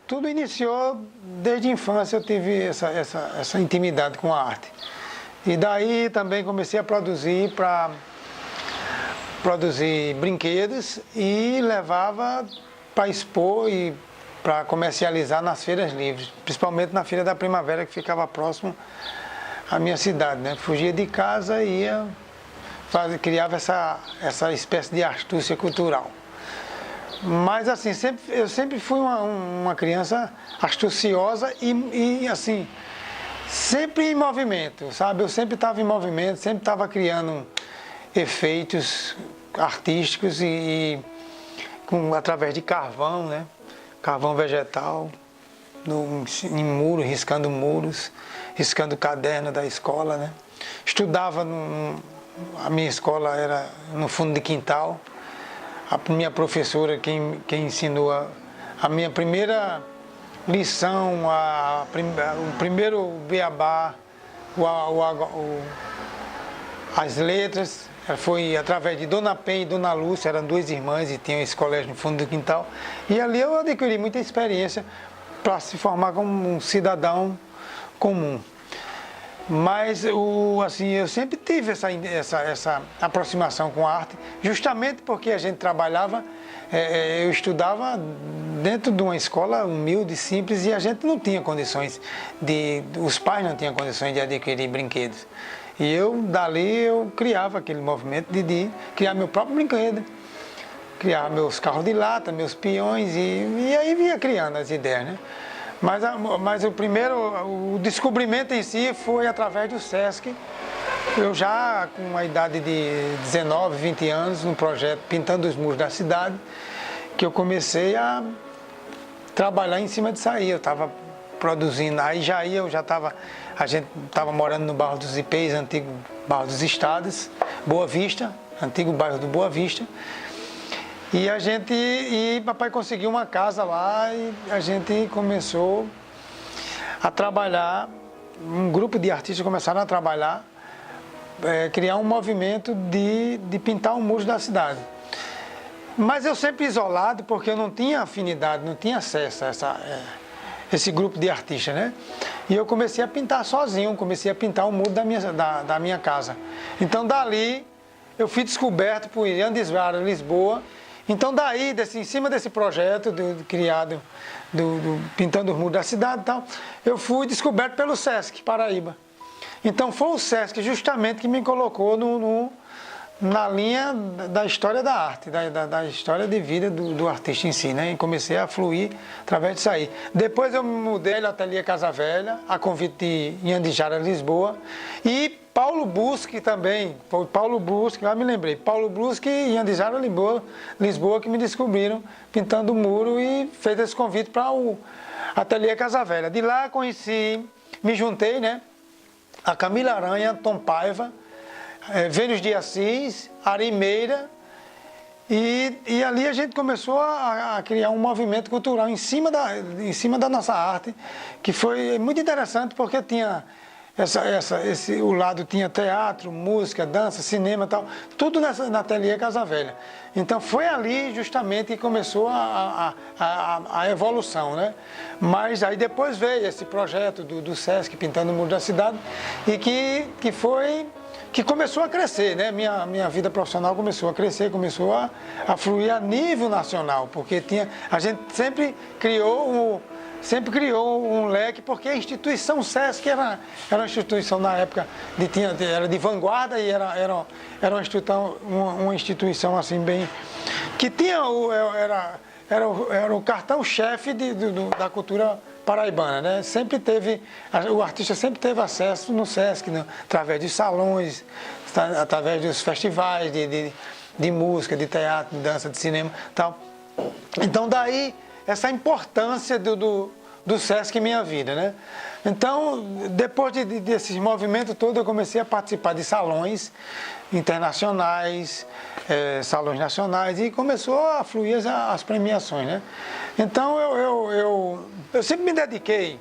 Tudo iniciou desde a infância, eu tive essa intimidade com a arte. E daí também comecei a produzir brinquedos e levava para expor e para comercializar nas feiras livres, principalmente na Feira da Primavera, que ficava próximo à minha cidade, né? Fugia de casa e ia criava essa espécie de astúcia cultural. Mas assim, eu sempre fui uma criança astuciosa e assim, sempre em movimento, sabe? Eu sempre estava em movimento, sempre estava criando efeitos artísticos através de carvão, né? Carvão vegetal, em muro, riscando muros, riscando caderno da escola, né? Estudava, a minha escola era no fundo de quintal. A minha professora, quem ensinou a minha primeira lição, o primeiro beabá, as letras, foi através de Dona Penha e Dona Lúcia, eram duas irmãs e tinham esse colégio no fundo do quintal. E ali eu adquiri muita experiência para se formar como um cidadão comum. Mas assim, eu sempre tive essa aproximação com a arte, justamente porque a gente trabalhava, eu estudava dentro de uma escola humilde, simples, e a gente não tinha condições os pais não tinham condições de adquirir brinquedos. E dali eu criava aquele movimento de criar meu próprio brinquedo, criar meus carros de lata, meus peões, e aí vinha criando as ideias, né? Mas o descobrimento em si foi através do SESC. Eu já com a idade de 19, 20 anos, no projeto Pintando os Muros da Cidade, que eu comecei a trabalhar em cima disso aí. Eu estava produzindo, a gente estava morando no bairro dos Ipês, antigo bairro dos Estados, Boa Vista, antigo bairro do Boa Vista. E papai conseguiu uma casa lá e a gente começou a trabalhar, um grupo de artistas começaram a trabalhar, criar um movimento de pintar os muros da cidade. Mas eu sempre isolado, porque eu não tinha afinidade, não tinha acesso a esse grupo de artistas, né? E eu comecei a pintar sozinho, comecei a pintar o muro da minha casa. Então dali eu fui descoberto por Ian Desvara, Lisboa. Então daí, em cima desse projeto criado, Pintando os Muros da Cidade e tal, eu fui descoberto pelo SESC Paraíba. Então foi o SESC justamente que me colocou na linha da história da arte, da história de vida do artista em si, né? E comecei a fluir através disso aí. Depois eu me mudei no Ateliê Casa Velha, a convite de Iandijara, Lisboa, e Paulo Busque também, foi Paulo Busque, lá me lembrei, Paulo Busque e Iandijara, Lisboa, que me descobriram pintando o muro e fez esse convite para o Ateliê Casa Velha. De lá me juntei, né, a Camila Aranha, Tom Paiva, Vênus de Assis, Ari Meira, e ali a gente começou a criar um movimento cultural em cima da nossa arte, que foi muito interessante porque tinha o lado tinha teatro, música, dança, cinema e tal, tudo na Ateliê Casa Velha. Então foi ali justamente que começou a evolução, né? Mas aí depois veio esse projeto do SESC Pintando o Muro da Cidade e que começou a crescer, né? Minha vida profissional começou a crescer, começou a fluir a nível nacional, porque a gente sempre criou um leque, porque a instituição SESC era uma instituição na época era de vanguarda e era uma instituição assim bem que tinha era o cartão-chefe da cultura paraibana, né? O artista sempre teve acesso no SESC, né? Através dos salões, através dos festivais de música, de teatro, de dança, de cinema, tal. Então daí essa importância do SESC em minha vida, né? Então, depois desses movimentos todos, eu comecei a participar de salões internacionais, salões nacionais, e começou a fluir as premiações, né? Então, eu sempre me dediquei,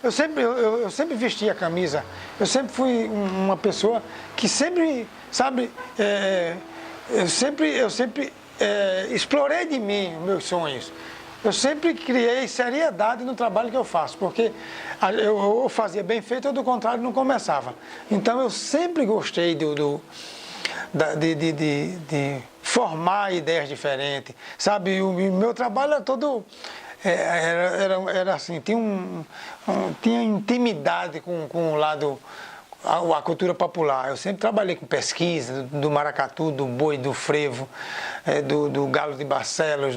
eu sempre vesti a camisa, eu sempre fui uma pessoa que sempre, sabe, eu sempre explorei de mim os meus sonhos. eu sempre criei seriedade no trabalho que eu faço, porque eu fazia bem feito ou do contrário não começava. Então eu sempre gostei de formar ideias diferentes, sabe? O meu trabalho era todo... Era assim, tinha intimidade com o lado, a cultura popular. Eu sempre trabalhei com pesquisa do maracatu, do boi, do frevo, do galo de Barcelos,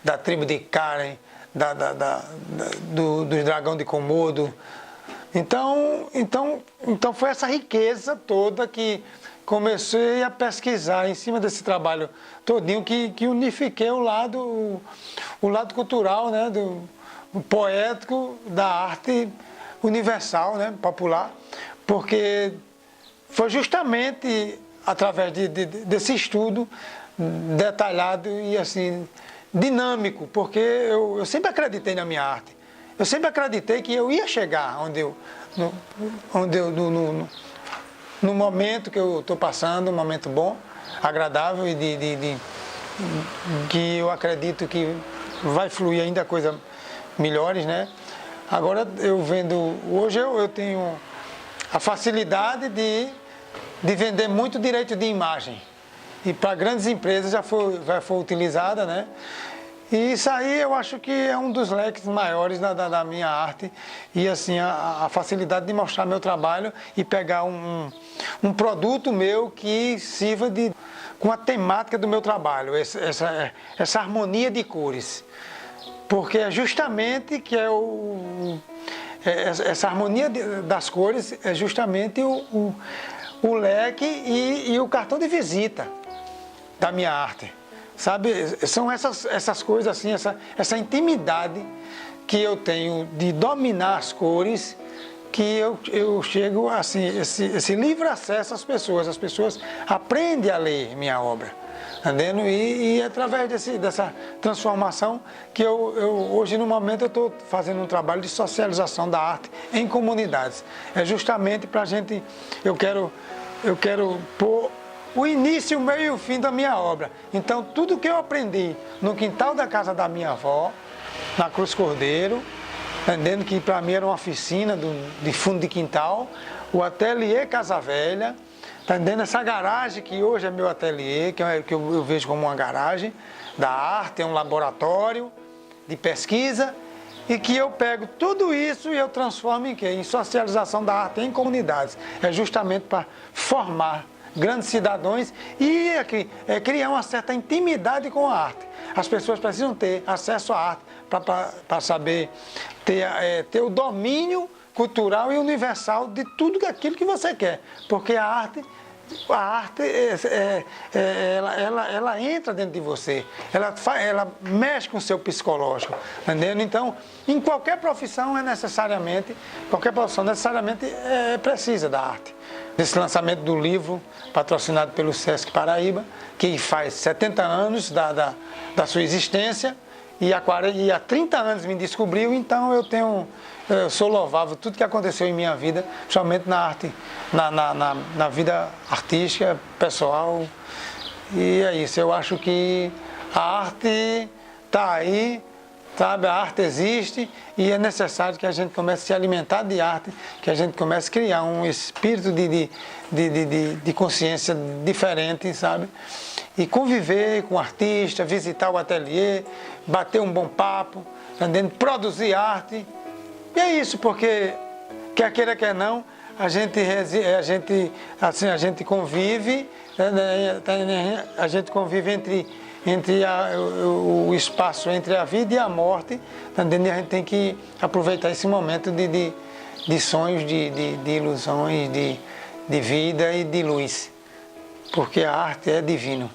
da tribo de Karen, dos dragão de Komodo. Então foi essa riqueza toda que comecei a pesquisar em cima desse trabalho todinho, que unifiquei o lado cultural, né, o poético da arte universal, né, popular, porque foi justamente através desse estudo detalhado e assim dinâmico, porque eu sempre acreditei na minha arte. Eu sempre acreditei que eu ia chegar no momento que eu estou passando, um momento bom, agradável e que eu acredito que vai fluir ainda coisas melhores, né? Agora hoje eu tenho a facilidade de vender muito direito de imagem e para grandes empresas já foi utilizada, né? E isso aí eu acho que é um dos leques maiores da minha arte e assim a facilidade de mostrar meu trabalho e pegar um produto meu que sirva com a temática do meu trabalho, essa harmonia de cores. Porque é justamente que essa harmonia das cores é justamente o leque e o cartão de visita da minha arte. Sabe, são essas coisas assim, essa intimidade que eu tenho de dominar as cores, que eu chego assim, esse livre acesso às pessoas aprendem a ler minha obra, entendendo? E através dessa transformação que hoje no momento eu estou fazendo um trabalho de socialização da arte em comunidades. É justamente para a gente, eu quero pôr o início, o meio e o fim da minha obra. Então, tudo que eu aprendi no quintal da casa da minha avó, na Cruz Cordeiro, entendendo que para mim era uma oficina de fundo de quintal, o ateliê Casa Velha, entendendo essa garagem que hoje é meu ateliê, que eu vejo como uma garagem da arte, é um laboratório de pesquisa, e que eu pego tudo isso e eu transformo em quê? Em socialização da arte em comunidades. É justamente para formar grandes cidadãos e criar uma certa intimidade com a arte. As pessoas precisam ter acesso à arte para saber ter o domínio cultural e universal de tudo aquilo que você quer. Porque a arte ela entra dentro de você, ela mexe com o seu psicológico, entendeu? Então, em qualquer profissão qualquer profissão necessariamente precisa da arte. Desse lançamento do livro, patrocinado pelo Sesc Paraíba, que faz 70 anos da sua existência, e há 30 anos me descobriu, então eu sou louvável tudo que aconteceu em minha vida, principalmente na arte, na vida artística, pessoal. E é isso, eu acho que a arte está aí, sabe? A arte existe e é necessário que a gente comece a se alimentar de arte, que a gente comece a criar um espírito de consciência diferente, sabe? E conviver com o artista, visitar o ateliê, bater um bom papo, entendendo? Produzir arte. E é isso, porque quer queira, quer não, a gente convive, a gente convive entre o espaço entre a vida e a morte, entendendo? E a gente tem que aproveitar esse momento de sonhos, de ilusões, de vida e de luz, porque a arte é divino.